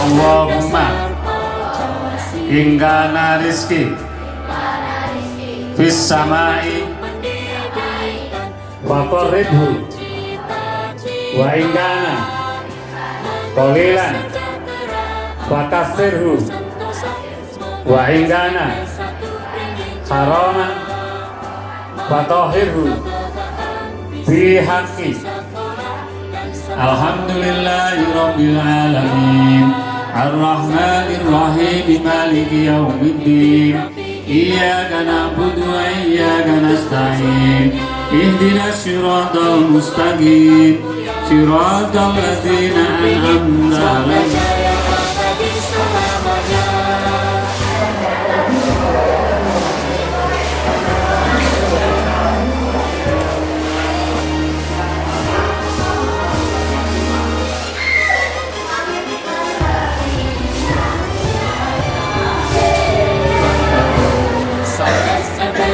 Allahumma ingkana rizki fis samai wa qarribhu wa ingkana qalilan wa kasirhu wa ingkana haraman wa tahirhu fi haqqi. Alhamdulillahi Rabbil Alamin Ar-Rahmanir Rahim Maliki Yawmiddin Iyyaka na'budu wa iyyaka nasta'in Ihdinas siratal mustaqim Siratal ladzina an'amta 'alaihim.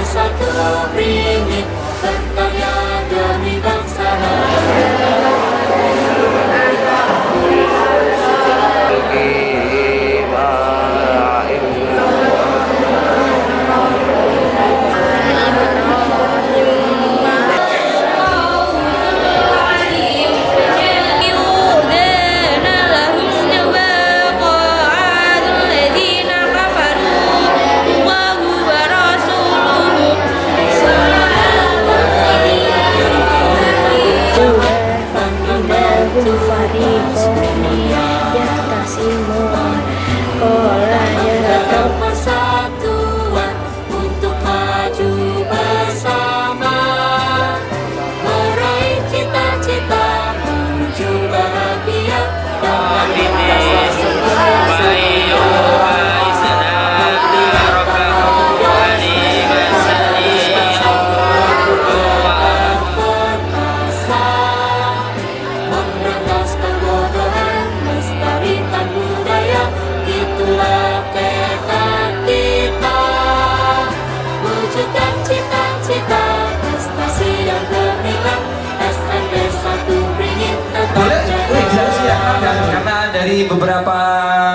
Satu ringit berkarya demi bangsa. Persatuan untuk maju bersama, meraih cita-cita menuju bahagia dan memberantas kebodohan, melestarikan budaya, itulah tekad kita, wujudkan cita-cita, prestasi yang gemilang, SMP 1 Beringin tetap jaya. Karena dari beberapa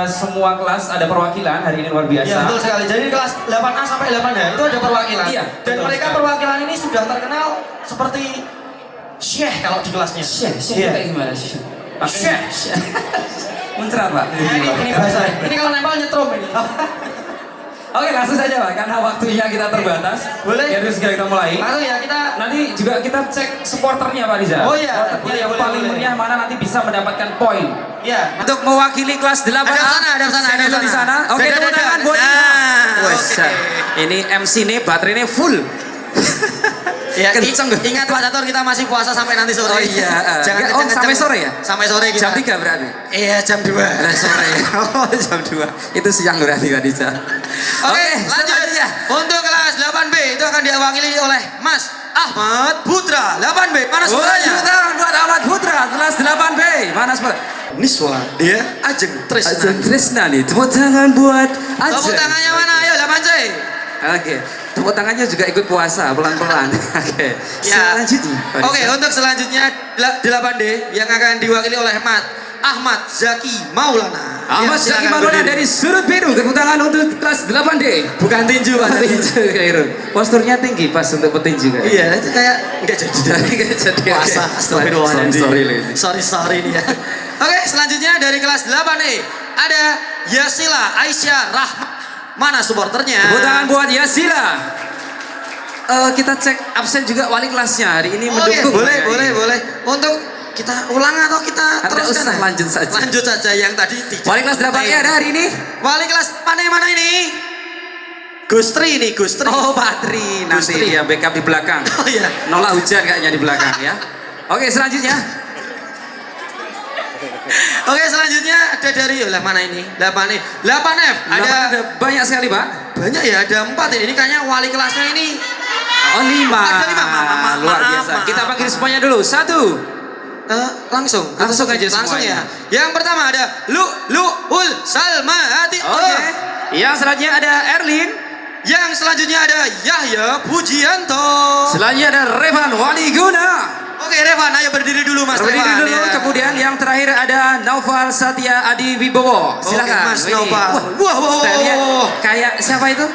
semua kelas ada perwakilan hari ini luar biasa. Ya, betul sekali. Jadi kelas 8A sampai 8H itu ada perwakilan. Iya, Dan betul mereka sekali. perwakilan ini sudah terkenal seperti syekh kalau di kelasnya. Syekh Iya. kayak gimana sih? Syekh. Muncrat Pak. Ini bahasa. Ini kalau nempel nyetrum ini. Oke, langsung saja Pak, karena waktunya kita terbatas. Boleh. Ya, terus segera kita mulai. Langsung ya kita. Nanti juga kita cek supporternya Pak Riza. Oh iya, Supporter yang boleh, paling boleh. meriah mana nanti bisa mendapatkan poin. Ya. Untuk mewakili kelas 8A. Ada sana. Di sana. Oke, Dadah, tepuk dadah. tangan buat kita. Nah, Wes, oke. ini MC nih baterainya full. Ya, Kenceng. ingat Pak Catur, kita masih puasa sampai nanti sore. Oh iya, Jangan oh, kenceng-kenceng. sampai sore ya? Sampai sore kita. Jam 3 berarti. Iya, jam 2. Sore. Oh, jam 2. Itu siang berarti Kak Diza. Oke, lanjut selanjutnya. Untuk kelas 8B itu akan diwakili oleh Mas Ahmad Putra. 8B, mana suaranya? Tepuk tangan buat Ahmad Putra, kelas 8B. Mana suara? Ini suara dia Ajeng Trisna. Ajeng Trisna nih. Tepuk tangan buat Ajeng. Tepuk tangannya mana? Ayo 8C. Oke. Tepuk tangannya juga ikut puasa pelan-pelan. Oke. Ya. Selanjutnya. Oke, untuk selanjutnya 8D yang akan diwakili oleh Ahmad Zaki Maulana. Ahmad Ya, Zaki silakan Maulana berdiri. dari Sudut Biru. Tepuk tangan untuk kelas 8D. Bukan tinju Pak. Tinju Khairul. Posturnya tinggi pas untuk petinju kan. Iya, itu kayak enggak jadi. Nggak jadi. Puasa. Astagfirullahaladzim. Sorry ini ya. Oke, selanjutnya dari kelas 8E ada Yasila Aisyah Rahma. Mana supporternya? Tepuk tangan buat Yasila. Kita cek absen juga wali kelasnya hari ini mendukung. Boleh. Untuk kita ulang atau kita Atau teruskan? usah, lanjut saja. Lanjut saja yang tadi tidak. Wali kelas 8 ada hari ini? Wali kelas mana ini? Gustri nih, Gustri. Oh, Patri. Nanti Gustri. dia backup di belakang. Oh iya. Nolak hujan kayaknya di belakang ya. Oke, selanjutnya. Oke, selanjutnya ada dari mana ini? 8E. 8F. Ada banyak sekali, Pak. banyak ya, ada 4 ini. Ini kayaknya wali kelasnya ini. Oh, 5. Ada 5, maaf. Kita panggil semuanya dulu. Satu. Langsung Aja langsung semuanya. ya. Yang pertama ada Lu'ul Salmahati. Oke. Yang selanjutnya ada Erlin. Yang selanjutnya ada Yahya Pujianto. Selanjutnya ada Revan Waliguna. Oke Revan, ayo berdiri dulu Mas Berdiri Revan. dulu. Ya. Kemudian yang terakhir ada Naufal Satya Adi Wibowo. Silakan. Oke, Mas Ini. Naufal. Wah, Wah. stylenya kayak siapa itu?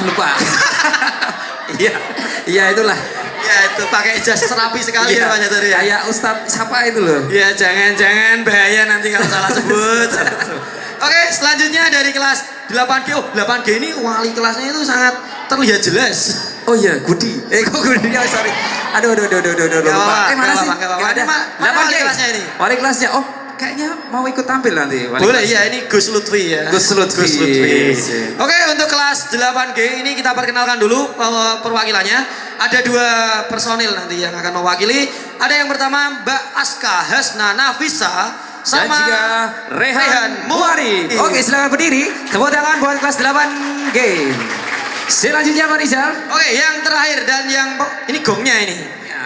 Lupa. Iya itulah. Ya itu pakai jas serapi sekali ya Pak Catur ya. Kayak Ustadz siapa itu loh. Ya jangan bahaya nanti kalau salah sebut. Oke selanjutnya dari kelas 8G. Oh 8G ini wali kelasnya itu sangat terlihat jelas. Oh iya, Gudi. Kok Gudi? Oh, sorry. Aduh. Lupa. Mana sih? Gak apa-apa. Mana wali kelasnya ini? Wali kelasnya. Oh, kayaknya mau ikut tampil nanti. Boleh ya, ini Gus Lutfi ya. Gus Lutfi. Oke, untuk kelas 8G ini kita perkenalkan dulu perwakilannya. Ada 2 personil nanti yang akan mewakili. Ada yang pertama Mbak Aska Hasna Nafisa Dan sama juga Rehan Muari. Oke, silakan berdiri. Tepuk tangan buat kelas 8G. Selanjutnya Pak Rizal. Oke, yang terakhir dan yang ini gongnya ini. Ya,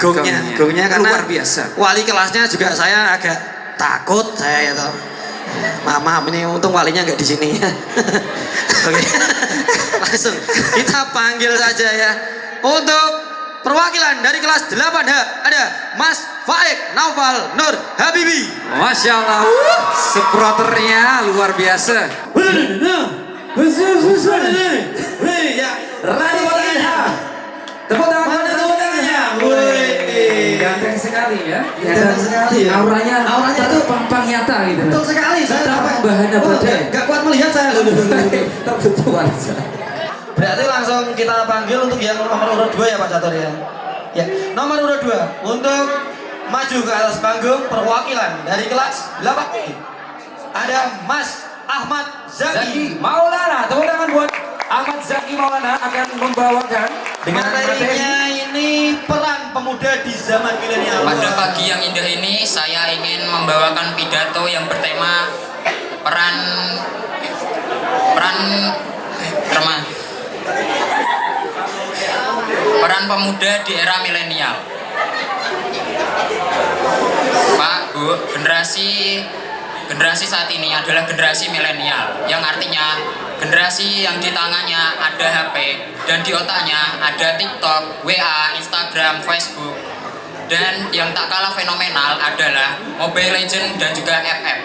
Gongnya karena luar biasa. Wali kelasnya juga saya agak takut saya itu. Maaf ini untung walinya nggak di sini. Oke. Langsung kita panggil saja ya. Untuk perwakilan dari kelas 8H ada Mas Faik Naufal Nur Habibi. Masya Allah, supporternya luar biasa. Tepuk tangan. Ganteng sekali ya. Ganteng sekali ya. Auranya itu pampang nyata gitu. betul sekali. Saya Betapa bahana badai. Gak kuat melihat saya. Tertutup aja. Berarti langsung kita panggil untuk yang nomor urut 2 ya Pak Catur ya. Ya, nomor urut 2 untuk maju ke atas panggung perwakilan dari kelas 8 ada Mas Ahmad Zaki. Maulana, tepuk tangan buat Ahmad Zaki Maulana akan membawakan dengan Materinya ini peran pemuda di zaman milenial. Pada pagi yang indah ini saya ingin membawakan pidato yang bertema peran pemuda di era milenial. Pak, Bu, generasi saat ini adalah generasi milenial, yang artinya generasi yang di tangannya ada HP dan di otaknya ada TikTok, WA, Instagram, Facebook. Dan yang tak kalah fenomenal adalah Mobile Legends dan juga FF.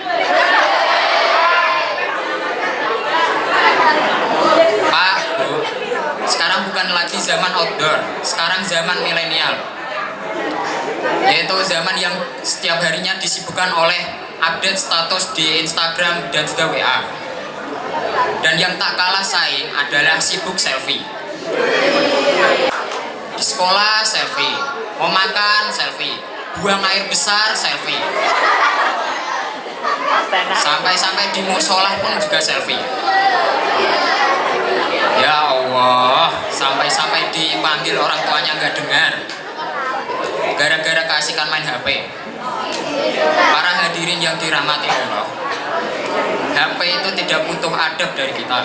Pak, Bu, sekarang bukan lagi zaman outdoor, sekarang zaman milenial. Yaitu zaman yang setiap harinya disibukkan oleh update status di Instagram dan juga WA. Dan yang tak kalah saing adalah sibuk selfie. Di sekolah selfie, mau makan selfie, buang air besar selfie. Sampai-sampai di musola pun juga selfie. Ya Allah, sampai-sampai dipanggil orang tuanya nggak dengar. Gara-gara keasikan main HP. Para hadirin yang dirahmati Allah, HP itu tidak butuh adab dari kita.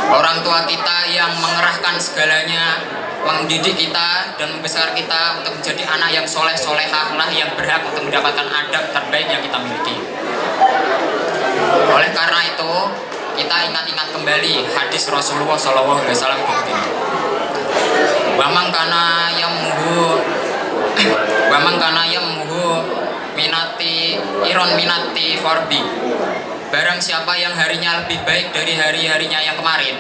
Orang tua kita yang mengerahkan segalanya, mendidik kita dan membesar kita untuk menjadi anak yang soleh-solehah lah yang berhak untuk mendapatkan adab terbaik yang kita miliki. Oleh karena itu, kita ingat-ingat kembali hadis Rasulullah SAW begini. Wa man kana yamuhu minati forbi. Barang siapa yang harinya lebih baik dari hari-harinya yang kemarin,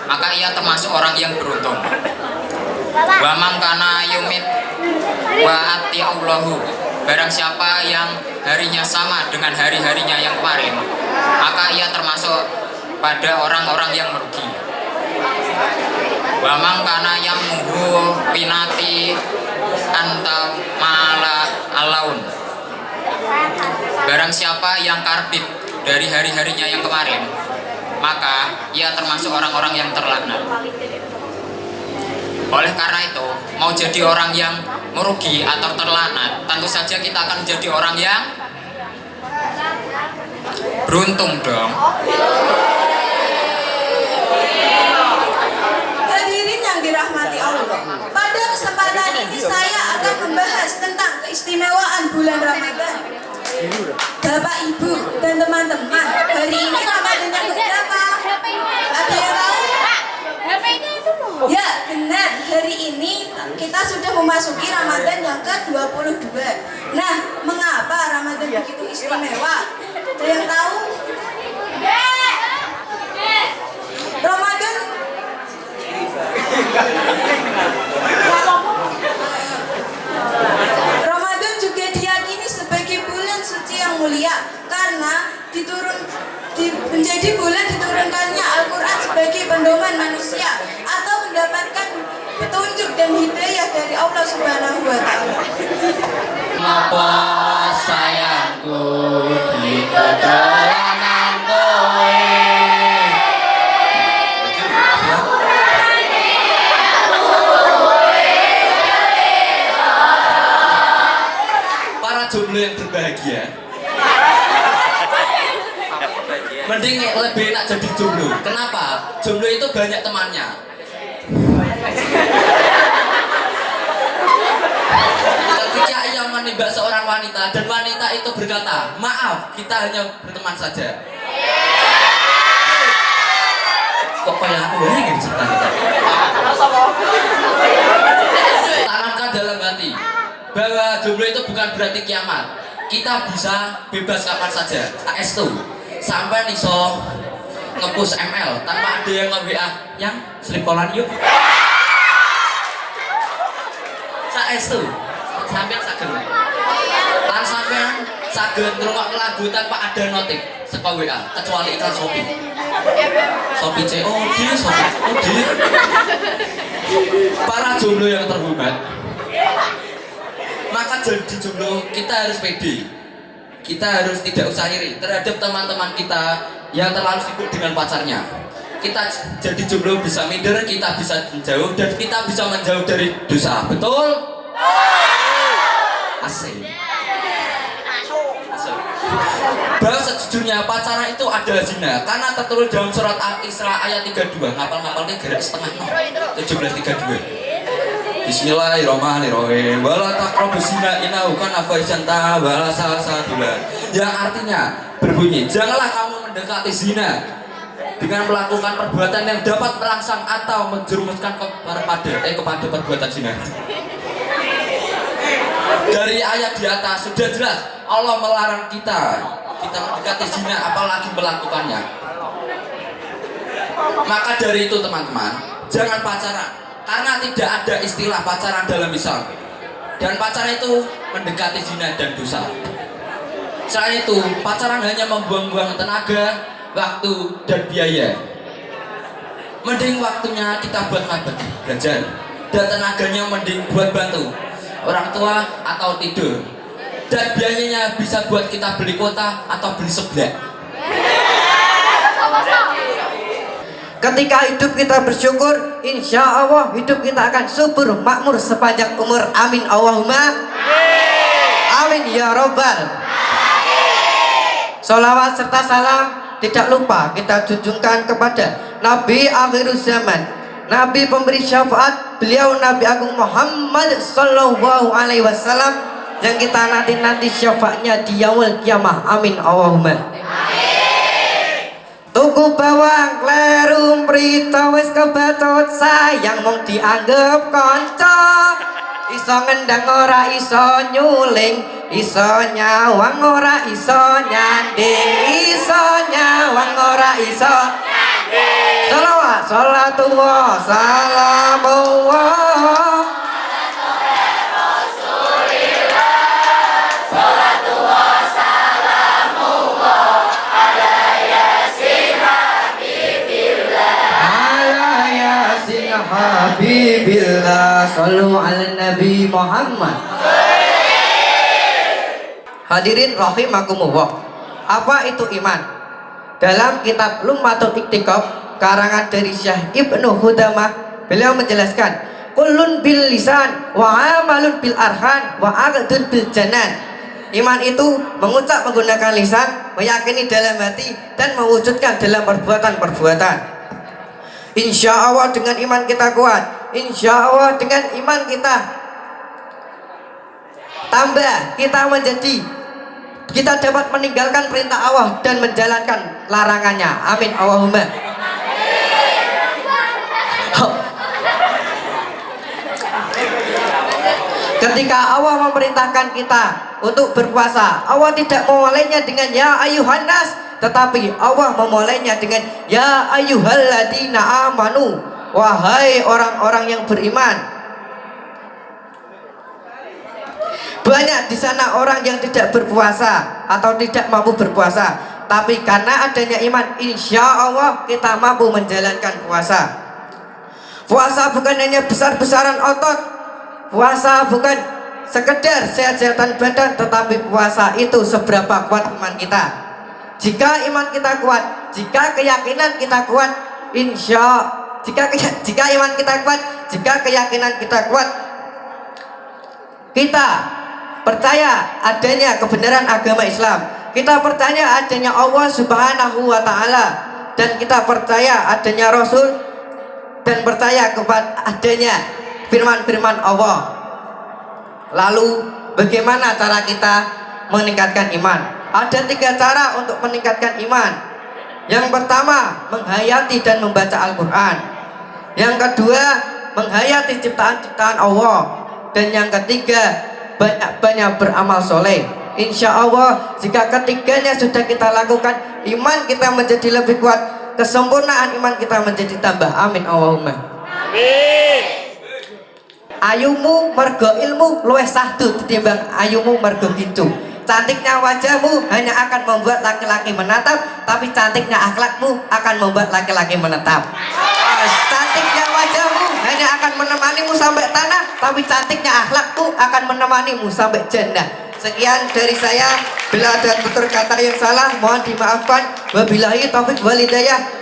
maka ia termasuk orang yang beruntung. Wa man kana yumit wa ati Allahu. Barang siapa yang harinya sama dengan hari-harinya yang kemarin, maka ia termasuk pada orang-orang yang merugi. Wa man kana yamuhu pinati anta mala alaun. Barang siapa yang karbit dari hari-harinya yang kemarin, maka ia termasuk orang-orang yang terlaknat. Oleh karena itu, mau jadi orang yang merugi atau terlaknat, tentu saja kita akan menjadi orang yang beruntung dong. Hadirin yang dirahmati Allah, pada kesempatan saya akan membahas tentang keistimewaan bulan Ramadan. Bapak, Ibu, dan teman-teman, hari ini Ramadan yang keberapa? Ada yang tahu? Ya, benar. Hari ini kita sudah memasuki Ramadan yang ke-22. Nah, mengapa Ramadan begitu istimewa? Ada yang tahu? Ramadan Ramadan juga diyakini sebagai bulan suci yang mulia karena menjadi bulan diturunkannya Al-Quran sebagai pedoman manusia atau mendapatkan petunjuk dan hidayah dari Allah Subhanahu wa Ta'ala. Apa sayangku di kedalaman kowe? Para jomblo yang berbahagia, mending lebih enak jadi jomblo. Kenapa? Jomblo itu banyak temannya. Ketika ia menembak seorang wanita dan wanita itu berkata, maaf, kita hanya berteman saja. Kok kayak aku bayangin cerita kita. Tanamkan dalam hati bahwa jomblo itu bukan berarti kiamat. Kita bisa bebas kapan saja. AS tuh sampai iso nge-push ML tanpa ada yang nge-WA yang slip callan yuk. Saestu sampean saged. Lan sampean saged ngrungokne lagu tanpa ada notif saka WA kecuali iklan Shopee. Shopee COD, Shopee OD. Para jomblo yang terhormat, maka jadi jomblo kita harus pede. Kita harus tidak usah iri terhadap teman-teman kita yang terlalu sibuk dengan pacarnya. Kita jadi jomblo bisa minder, kita bisa menjauh, dan kita bisa menjauh dari dosa. Betul? Asik. Bahwa sejujurnya pacaran itu adalah zina karena tertulis dalam surat Al-Isra ayat 32. Ngapal-ngapalnya gerak setengah 17:32. Bismillahirrahmanirrahim. Wala taqrabuz zina innahu kana fahisyan wala salsabilan. Yang artinya berbunyi, janganlah kamu mendekati zina dengan melakukan perbuatan yang dapat merangsang atau menjerumuskan kepada perbuatan zina. Dari ayat di atas sudah jelas Allah melarang kita mendekati zina apalagi melakukannya. Maka dari itu teman-teman, jangan pacaran. Karena tidak ada istilah pacaran dalam Islam. Dan pacaran itu mendekati zina dan dosa. Selain itu, pacaran hanya membuang-buang tenaga, waktu, dan biaya. Mending waktunya kita buat ngabdi, belajar. Dan tenaganya mending buat bantu orang tua atau tidur. Dan biayanya bisa buat kita beli kuota atau beli seblak. Ketika hidup kita bersyukur, insya Allah hidup kita akan subur makmur sepanjang umur. Amin Allahumma amin ya robbal. Salawat serta salam tidak lupa kita junjungkan kepada Nabi akhir zaman, Nabi pemberi syafaat, beliau Nabi Agung Muhammad Sallallahu Alaihi Wasallam yang kita nanti syafaatnya di yaumul kiamah. Amin Allahumma. Tuku bawang kleru mrito wis kebacut sayang mung dianggep kanca. Iso ngendang ora iso nyuling, iso nyawang ora iso nyanding, iso nyawang ora iso nyanding. Shalawat salatullah salamullah Habibillah, sallu ala Nabi Muhammad. Hadirin rahimakumullah. Apa itu iman? Dalam kitab Lummatul Iktiqab karangan dari Syekh Ibnu Hudamah, beliau menjelaskan, kullun bil lisan wa amalun bil arhan wa aqdun bil janan. Iman itu mengucap menggunakan lisan, meyakini dalam hati, dan mewujudkan dalam perbuatan-perbuatan. Insya Allah dengan iman kita kuat, insya Allah dengan iman kita tambah kita dapat meninggalkan perintah Allah dan menjalankan larangannya. Amin Allahumma. Ketika Allah memerintahkan kita untuk berpuasa, Allah tidak memulainya dengan ya ayuhan nas, tetapi Allah memulainya dengan ya ayyuhalladzina amanu, wahai orang-orang yang beriman. Banyak di sana orang yang tidak berpuasa atau tidak mampu berpuasa, tapi karena adanya iman, insya Allah kita mampu menjalankan puasa. Puasa bukan hanya besar-besaran otot, puasa bukan sekedar sehat-sehatan badan, tetapi puasa itu seberapa kuat iman kita. Jika iman kita kuat, jika keyakinan kita kuat, jika iman kita kuat, jika keyakinan kita kuat, kita percaya adanya kebenaran agama Islam, kita percaya adanya Allah Subhanahu wa Ta'ala, dan kita percaya adanya Rasul, dan percaya kepada adanya firman-firman Allah. Lalu bagaimana cara kita meningkatkan iman? Ada 3 cara untuk meningkatkan iman. Yang pertama, menghayati dan membaca Al-Quran. Yang kedua, menghayati ciptaan-ciptaan Allah. Dan yang ketiga, banyak-banyak beramal soleh. Insya Allah jika ketiganya sudah kita lakukan, iman kita menjadi lebih kuat, kesempurnaan iman kita menjadi tambah. Amin Allahumma. Ayumu mergo ilmu luwih sahdu ketimbang ayumu mergo gincu. Cantiknya wajahmu hanya akan membuat laki-laki menatap, tapi cantiknya akhlakmu akan membuat laki-laki menetap. Cantiknya wajahmu hanya akan menemanimu sampai tanah, tapi cantiknya akhlakmu akan menemanimu sampai jannah. Sekian dari saya. Bila ada tutur kata yang salah mohon dimaafkan. Wabillahi taufiq wal hidayah.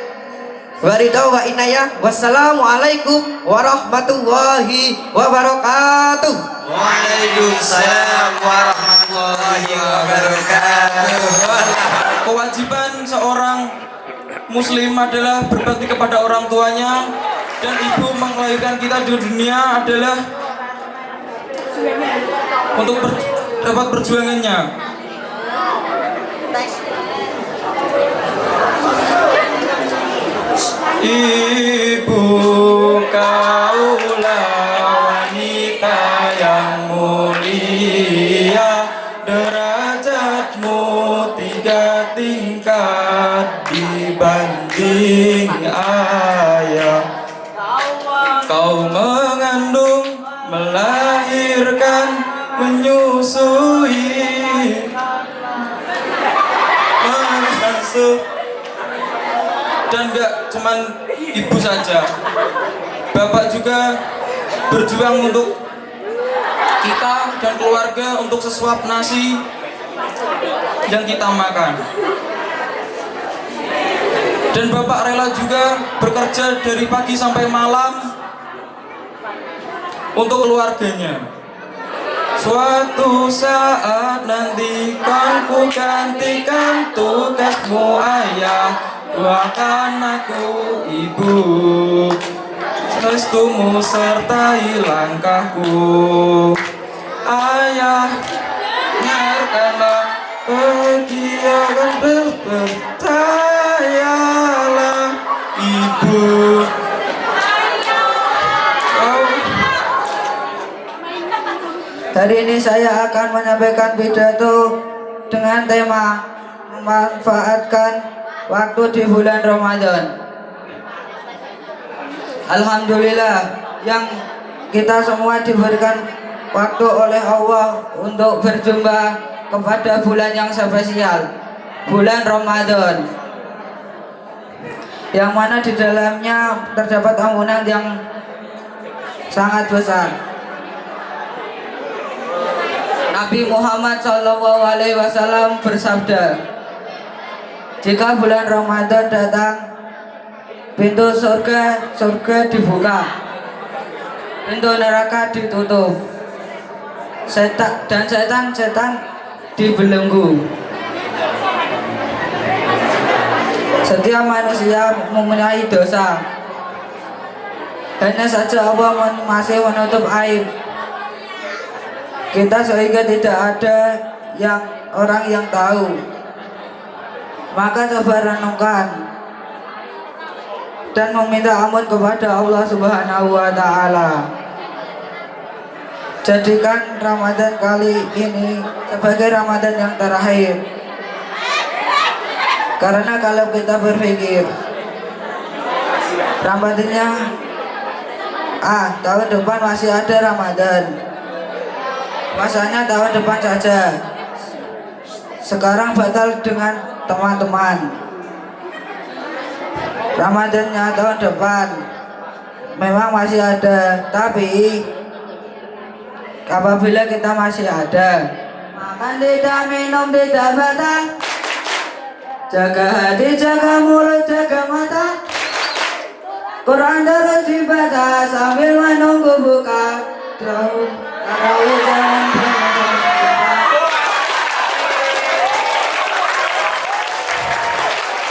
Waridau wa inayah. Wassalamualaikum warahmatullahi wabarakatuh. Waalaikumsalam warahmatullahi wabarakatuh. Kewajiban seorang muslim adalah berbakti kepada orang tuanya, dan ibu melahirkan kita di dunia adalah untuk dapat perjuangannya. Ibu kaulah wanita yang mulia, derajatmu 3 tingkat dibanding ayah. Kau mengandung, melahirkan, menyusui, mengasuh, dan gak cuman ibu saja, bapak juga berjuang untuk kita dan keluarga, untuk sesuap nasi yang kita makan. Dan bapak rela juga bekerja dari pagi sampai malam untuk keluarganya. Suatu saat nanti kan ku gantikan tugasmu ayah, doakan aku ibu, restumu sertai langkahku. Ayah, biarkanlah bahagiakan berpercayalah ibu. Hari ini saya akan menyampaikan pidato dengan tema memanfaatkan waktu di bulan Ramadan. Alhamdulillah yang kita semua diberikan waktu oleh Allah untuk berjumpa kepada bulan yang spesial, bulan Ramadan, yang mana di dalamnya terdapat ampunan yang sangat besar. Nabi Muhammad SAW bersabda, jika bulan Ramadan datang, pintu surga dibuka, pintu neraka ditutup, setan dibelenggu. Setiap manusia mempunyai dosa, hanya saja Allah masih menutup aib. kita sehingga tidak ada orang yang tahu. Maka coba renungkan dan meminta ampun kepada Allah Subhanahu wa taala. Jadikan Ramadan kali ini sebagai Ramadan yang terakhir. Karena kalau kita berpikir Ramadannya tahun depan masih ada Ramadan, masanya tahun depan saja. Sekarang batal dengan teman-teman. Ramadannya tahun depan memang masih ada, tapi apabila kita masih ada, makan tidak, minum tidak batal, jaga hati, jaga mulut, jaga mata, Quran terus dibaca sambil menunggu buka. Tarawih jangan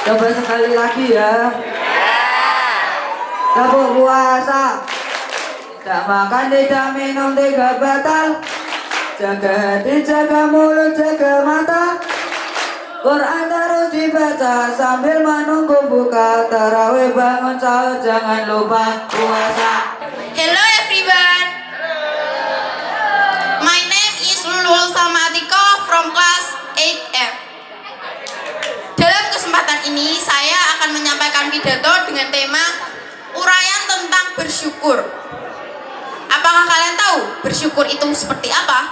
coba sekali lagi ya. Tabuk puasa, tidak makan, tidak minum, tidak batal, jaga hati, jaga mulut, jaga mata, Quran terus dibaca sambil menunggu buka. Tarawih bangun sahur, jangan lupa puasa. Hello everyone. My name is Lulul Samatiko from class 8F. Dalam kesempatan ini saya akan menyampaikan pidato dengan tema uraian tentang bersyukur. Apakah kalian tahu bersyukur itu seperti apa?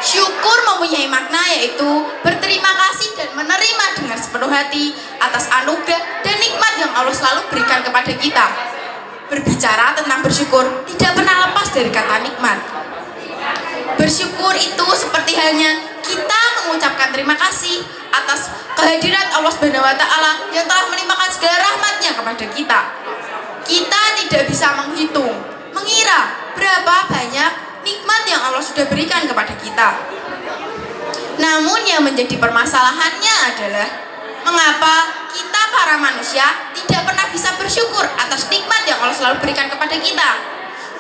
Syukur mempunyai makna yaitu berterima kasih dan menerima dengan sepenuh hati atas anugerah dan nikmat yang Allah selalu berikan kepada kita. Berbicara tentang bersyukur tidak pernah lepas dari kata nikmat. Bersyukur itu seperti halnya kita mengucapkan terima kasih atas kehadiran Allah Subhanahu wa taala yang telah melimpahkan segala rahmatnya kepada kita. Kita tidak bisa menghitung, mengira berapa banyak nikmat yang Allah sudah berikan kepada kita. Namun yang menjadi permasalahannya adalah mengapa kita para manusia tidak pernah bisa bersyukur atas nikmat yang Allah selalu berikan kepada kita.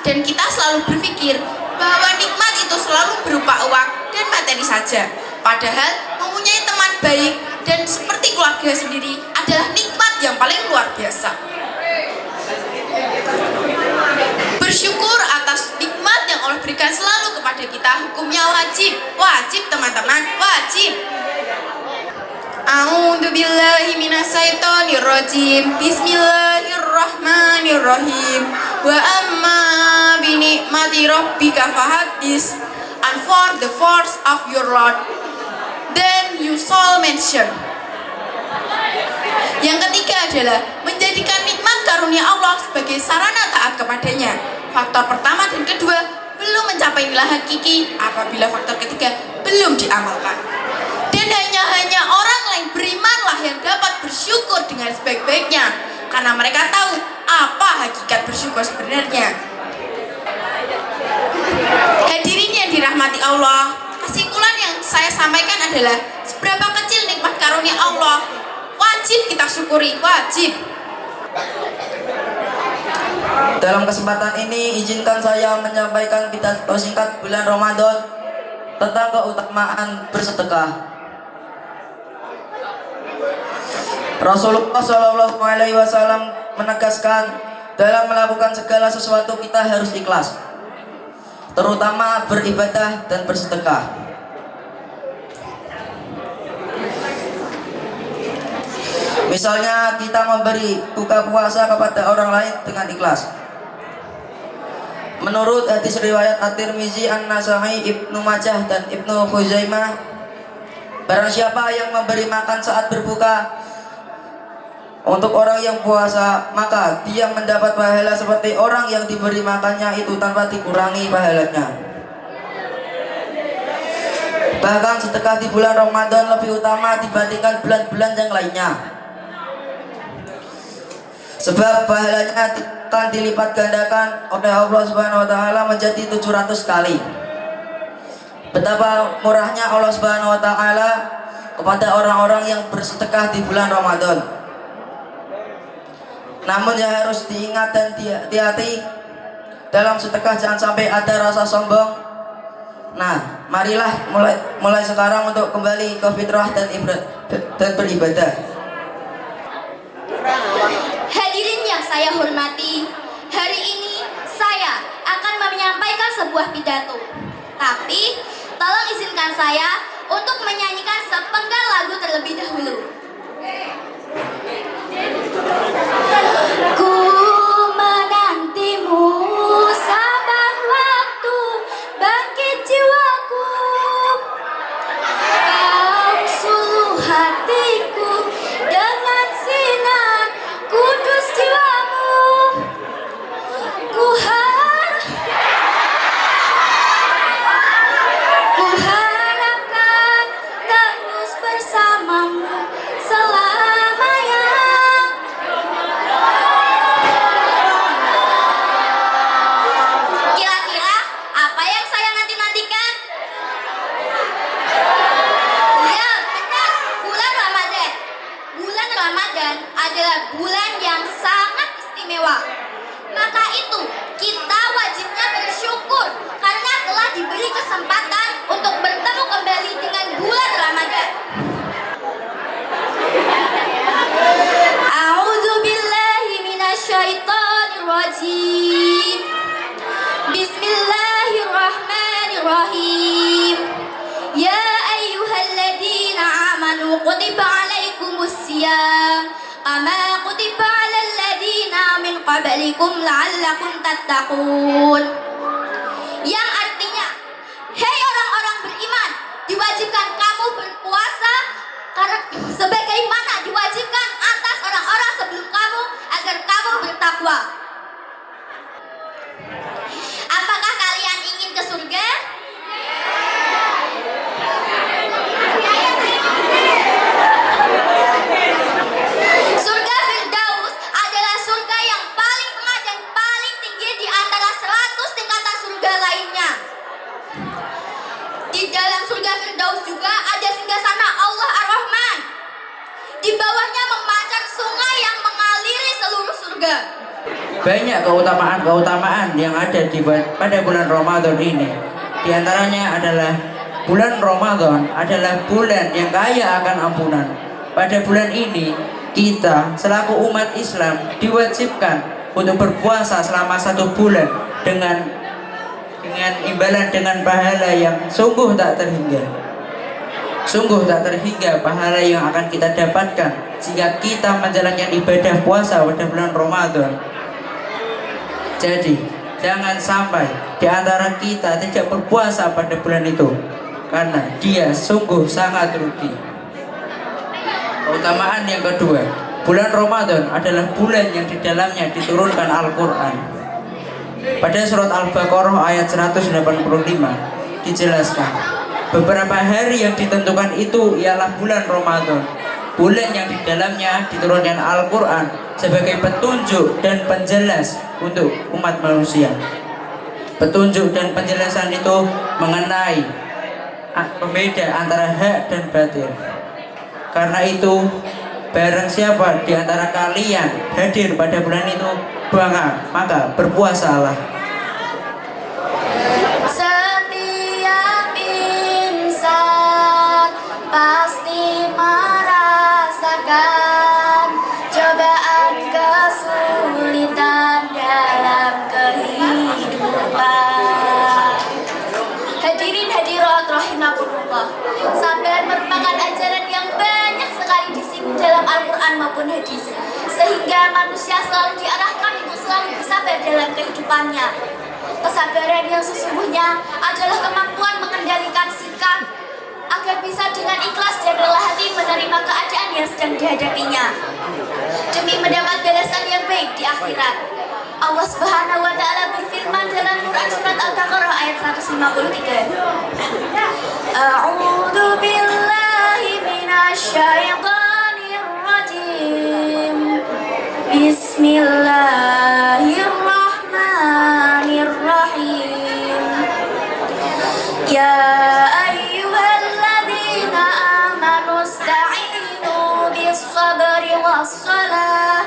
Dan kita selalu berpikir bahwa nikmat itu selalu berupa uang dan materi saja. Padahal mempunyai teman baik dan seperti keluarga sendiri adalah nikmat yang paling luar biasa. Bersyukur atas nikmat yang Allah berikan selalu kepada kita hukumnya wajib. Wajib teman-teman, wajib. A'udzubillahi minasyaitonirrajim. Bismillahirrahmanirrahim. Wa amma bi ni'mati rabbika fahaddis. And for the force of your Lord, then you shall mention. Yang ketiga adalah menjadikan nikmat karunia Allah sebagai sarana taat kepadanya. Faktor pertama dan kedua belum mencapai nilai hakiki apabila faktor ketiga belum diamalkan. Dan hanya orang yang berimanlah yang dapat bersyukur dengan sebaik-baiknya, karena mereka tahu apa hakikat bersyukur sebenarnya. Hadirin yang dirahmati Allah, kesimpulan yang saya sampaikan adalah seberapa kecil nikmat karunia Allah wajib kita syukuri, wajib. Dalam kesempatan ini izinkan saya menyampaikan pidato singkat bulan Ramadan tentang keutamaan bersedekah. Rasulullah SAW menegaskan dalam melakukan segala sesuatu kita harus ikhlas, terutama beribadah dan bersedekah. Misalnya kita memberi buka puasa kepada orang lain dengan ikhlas. Menurut hadis riwayat At-Tirmizi, An-Nasai, Ibnu Majah dan Ibnu Khuzaimah, barang siapa yang memberi makan saat berbuka untuk orang yang puasa, maka dia mendapat pahala seperti orang yang diberi makannya itu tanpa dikurangi pahalanya. Bahkan sedekah di bulan Ramadan lebih utama dibandingkan bulan-bulan yang lainnya, sebab pahalanya akan dilipat gandakan oleh Allah Subhanahu wa taala menjadi 700 kali. Betapa murahnya Allah Subhanahu wa taala kepada orang-orang yang bersedekah di bulan Ramadan. Namun yang harus diingat dan hati-hati, dalam sedekah jangan sampai ada rasa sombong. Nah, marilah mulai sekarang untuk kembali ke fitrah dan beribadah. Hadirin yang saya hormati, hari ini saya akan menyampaikan sebuah pidato. Tapi, tolong izinkan saya untuk menyanyikan sepenggal lagu terlebih dahulu. Ku menantimu, sabar waktu, bangkit jiwaku. Kau suluh hatiku dengan sinar kudus jiwamu. Ku harapkan terus bersamamu selamanya. Kira-kira apa yang saya nanti-nantikan? Ya, benar, bulan Ramadan. Bulan Ramadan adalah bulan yang sangat istimewa. Maka itu, kita wajibnya bersyukur karena telah diberi kesempatan untuk bertemu kembali dengan bulan Ramadan. A'udzu billahi minasyaitonir rajim. Bismillahirrahmanirrahim. Ya ayyuhalladzina amanu kutiba alaikumus syiyam kama kutiba alal ladzina min qablikum la'allakum tattaqun. Yang artinya, hei orang-orang beriman, diwajibkan kamu berpuasa karena sebagaimana diwajibkan atas orang-orang sebelum kamu agar kamu bertakwa. Apakah kalian ingin ke surga? Surga Firdaus adalah surga yang paling tengah dan paling tinggi di antara 100 tingkatan surga lainnya. Di dalam surga Firdaus juga ada singgasana Allah Ar-Rahman. Di bawahnya memancar sungai yang mengaliri seluruh surga. Banyak keutamaan-keutamaan yang ada pada bulan Ramadan ini. Di antaranya adalah bulan Ramadan adalah bulan yang kaya akan ampunan. Pada bulan ini kita selaku umat Islam diwajibkan untuk berpuasa selama 1 bulan dengan imbalan dengan pahala yang sungguh tak terhingga. Sungguh tak terhingga pahala yang akan kita dapatkan jika kita menjalankan ibadah puasa pada bulan Ramadan. Jadi, jangan sampai di antara kita tidak berpuasa pada bulan itu, karena dia sungguh sangat rugi. Keutamaan yang kedua, bulan Ramadan adalah bulan yang di dalamnya diturunkan Al-Quran. Pada surat Al-Baqarah ayat 185 dijelaskan, beberapa hari yang ditentukan itu ialah bulan Ramadan, bulan yang di dalamnya diturunkan Al-Quran sebagai petunjuk dan penjelas untuk umat manusia. Petunjuk dan penjelasan itu mengenai pembeda antara hak dan batil. Karena itu, barang siapa di antara kalian hadir pada bulan itu, maka berpuasalah. Setiap insan pasti merasakan cobaan kesulitan dalam kehidupan. Hadirin hadirat rahimakumullah, sabar merupakan ajaran yang banyak sekali disinggung dalam Al-Quran maupun hadis, sehingga manusia selalu diarahkan untuk selalu bersabar dalam kehidupannya. Kesabaran yang sesungguhnya adalah kemampuan mengendalikan sikap agar bisa dengan ikhlas dan rela hati menerima keadaan yang sedang dihadapinya demi mendapat balasan yang baik di akhirat. Allah Subhanahu wa taala berfirman dalam Quran surat Al-Baqarah ayat 153. A'udzu billahi minasyaitonir rajim. Bismillahirrahmanirrahim. Ya ayyuhalladzina amanu ista'inu bis-sabri was-salah.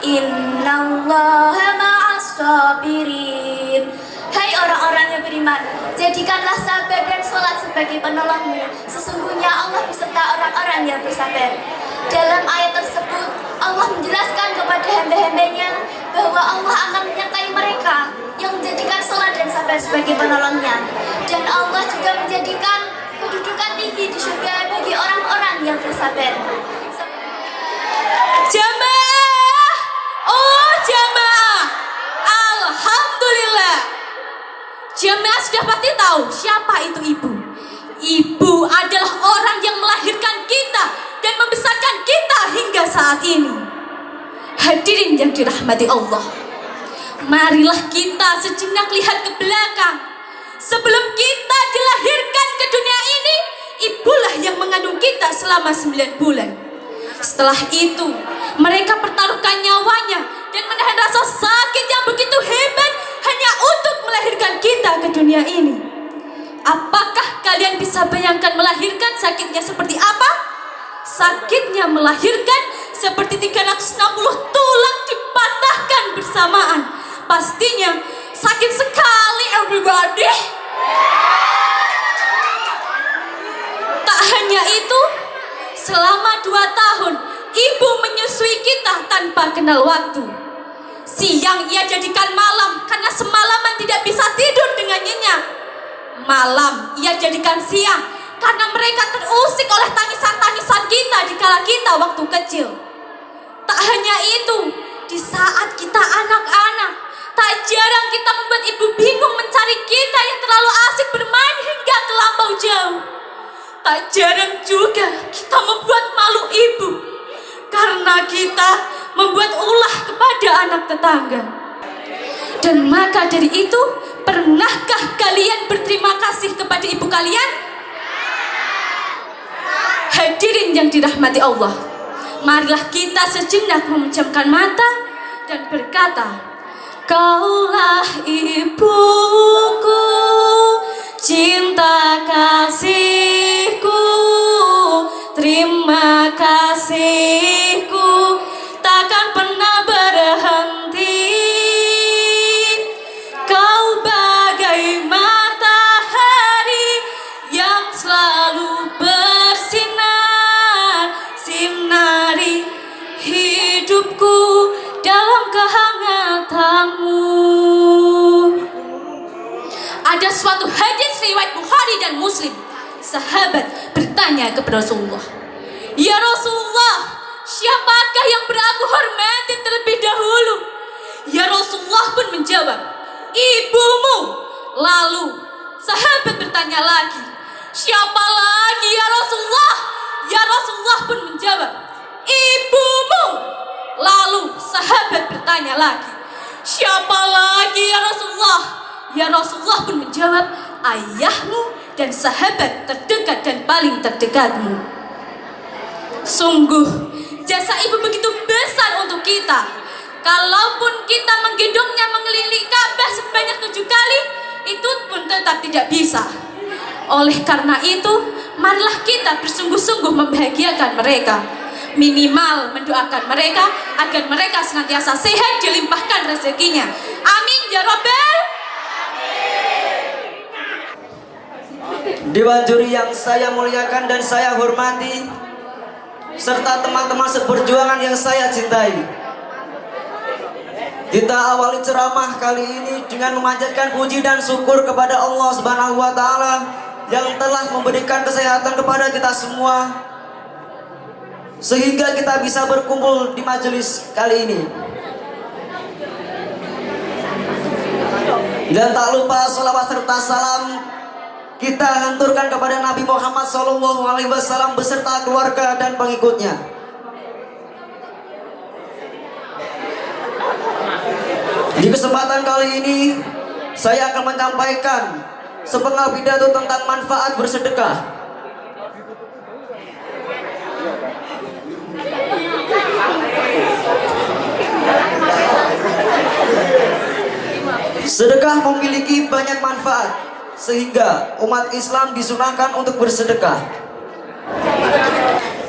Innallaha ma'as sabirin. beriman, jadikanlah sabar dan sholat sebagai penolongmu. Sesungguhnya Allah beserta orang-orang yang bersabar. Dalam ayat tersebut, Allah menjelaskan kepada hamba-hambanya bahwa Allah akan menyertai mereka yang menjadikan sholat dan sabar sebagai penolongnya. Dan Allah juga menjadikan kedudukan tinggi di surga bagi orang-orang yang bersabar. Jamaah, oh jamaah, alhamdulillah. Jamaah sudah pasti tahu siapa itu ibu. Ibu adalah orang yang melahirkan kita dan membesarkan kita hingga saat ini. Hadirin yang dirahmati Allah, marilah kita sejenak lihat ke belakang. Sebelum kita dilahirkan ke dunia ini, ibulah yang mengandung kita selama 9 bulan. Setelah itu, mereka pertaruhkan nyawanya dan menahan rasa sakit yang begitu hebat hanya untuk melahirkan kita ke dunia ini. Apakah kalian bisa bayangkan melahirkan sakitnya seperti apa? Sakitnya melahirkan seperti 360 tulang dipatahkan bersamaan. Pastinya sakit sekali, everybody. Tak hanya itu, selama 2 tahun ibu menyusui kita tanpa kenal waktu. Siang ia jadikan malam karena semalaman tidak bisa tidur dengan nyenyak. Malam ia jadikan siang karena mereka terusik oleh tangisan-tangisan kita dikala kita waktu kecil. Tak hanya itu, di saat kita anak-anak, tak jarang kita membuat ibu bingung mencari kita yang terlalu asik bermain hingga terlampau jauh. Tak jarang juga kita membuat malu ibu karena kita membuat ulah kepada anak tetangga. Dan maka dari itu, pernahkah kalian berterima kasih kepada ibu kalian? Hadirin yang dirahmati Allah, marilah kita sejenak memejamkan mata dan berkata, Kaulah ibuku, cinta kasihku, terima kasihku takkan pernah berhenti. Kau bagai matahari yang selalu bersinar, sinari hidupku dalam kehangatanmu. Ada suatu hadis riwayat Bukhari dan Muslim. Sahabat bertanya kepada Rasulullah, Ya Rasulullah, siapakah yang aku hormati terlebih dahulu? Ya Rasulullah pun menjawab, ibumu. Lalu sahabat bertanya lagi, siapa lagi ya Rasulullah? Ya Rasulullah pun menjawab, ibumu. Lalu sahabat bertanya lagi, siapa lagi ya Rasulullah? Ya Rasulullah pun menjawab, ayahmu dan sahabat terdekat dan paling terdekatmu. Sungguh jasa ibu begitu besar untuk kita. Kalaupun kita menggendongnya mengelilingi Ka'bah sebanyak 7 kali, itu pun tetap tidak bisa. Oleh karena itu, marilah kita bersungguh-sungguh membahagiakan mereka. Minimal mendoakan mereka agar mereka senantiasa sehat, dilimpahkan rezekinya. Amin ya Rabbal. Dewan juri yang saya muliakan dan saya hormati, serta teman-teman seperjuangan yang saya cintai, kita awali ceramah kali ini dengan memanjatkan puji dan syukur kepada Allah Subhanahu wa Ta'ala yang telah memberikan kesehatan kepada kita semua, sehingga kita bisa berkumpul di majelis kali ini. Dan tak lupa salawat serta salam kita hanturkan kepada Nabi Muhammad SAW beserta keluarga dan pengikutnya. Di kesempatan kali ini, saya akan menyampaikan sepenggal pidato tentang manfaat bersedekah. Sedekah memiliki banyak manfaat, sehingga umat Islam disunahkan untuk bersedekah.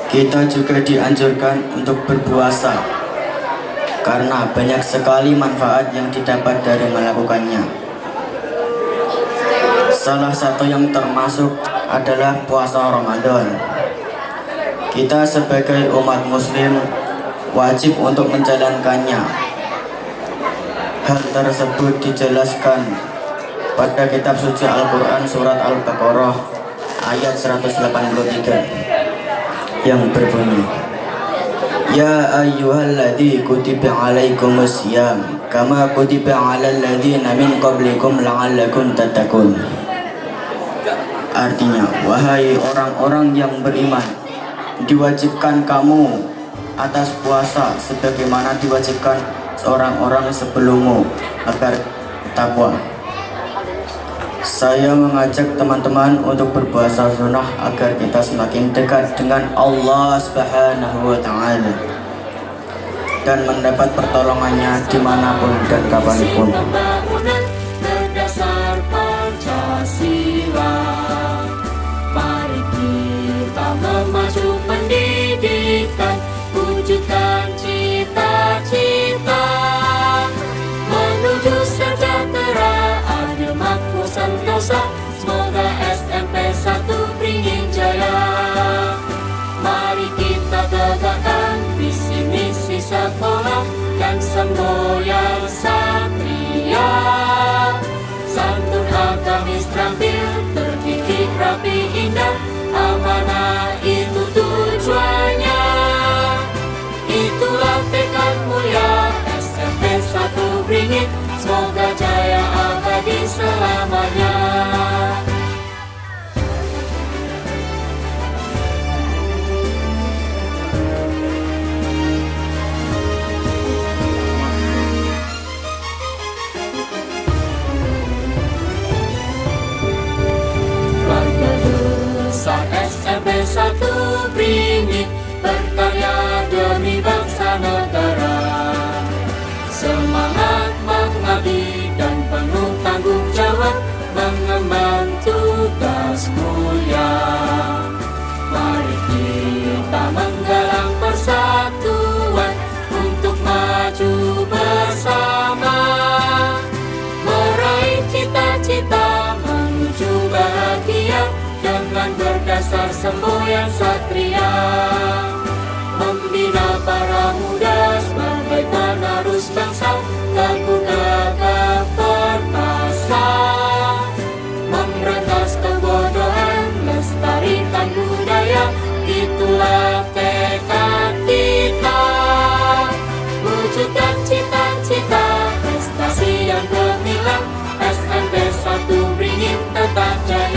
Kita juga dianjurkan untuk berpuasa, karena banyak sekali manfaat yang didapat dari melakukannya. salah satu yang termasuk adalah puasa Ramadan. Kita sebagai umat muslim wajib untuk menjalankannya. Hal tersebut dijelaskan pada kitab suci Al-Quran surat Al-Baqarah ayat 183 yang berbunyi, Ya ayyuhalladzi kutiba alaikumus syiyam kama kutiba alal ladzina min qablikum la'allakum tattaqun. Artinya, wahai orang-orang yang beriman, diwajibkan kamu atas puasa sebagaimana diwajibkan seorang-orang sebelummu agar takwa. Saya mengajak teman-teman untuk berpuasa sunnah agar kita semakin dekat dengan Allah Subhanahu wa Ta'ala dan mendapat pertolongannya dimanapun dan kapanpun. Pembangunan berdasar Pancasila. Mari kita memacu pendidikan, wujudkan cita-cita menuju sejahtera, adil, makmur, sentosa. Semoga SMP 1 Beringin Jaya. Mari kita tegakkan visi misi sekolah dan semboyan satria. Santun, agamis, terampil, terdidik, rapi, indah, amanah itu tujuannya. Itulah tekad mulia SMP 1 Beringin. Semoga jaya abadi selamanya. Keluarga besar SMP 1 Beringin berkarya demi bangsa negara. Semangat mengabdi dan penuh tanggung jawab mengemban tugas mulia. Mari kita menggalang persatuan untuk maju bersama, meraih cita-cita menuju bahagia dengan berdasar semboyan satria. Membina para muda sebagai penerus bangsa, teguh gagah perkasa, memberantas kebodohan, lestarikan budaya. Itulah tekad kita, wujudkan cita-cita, prestasi yang gemilang. SMP 1 Beringin tetap jaya.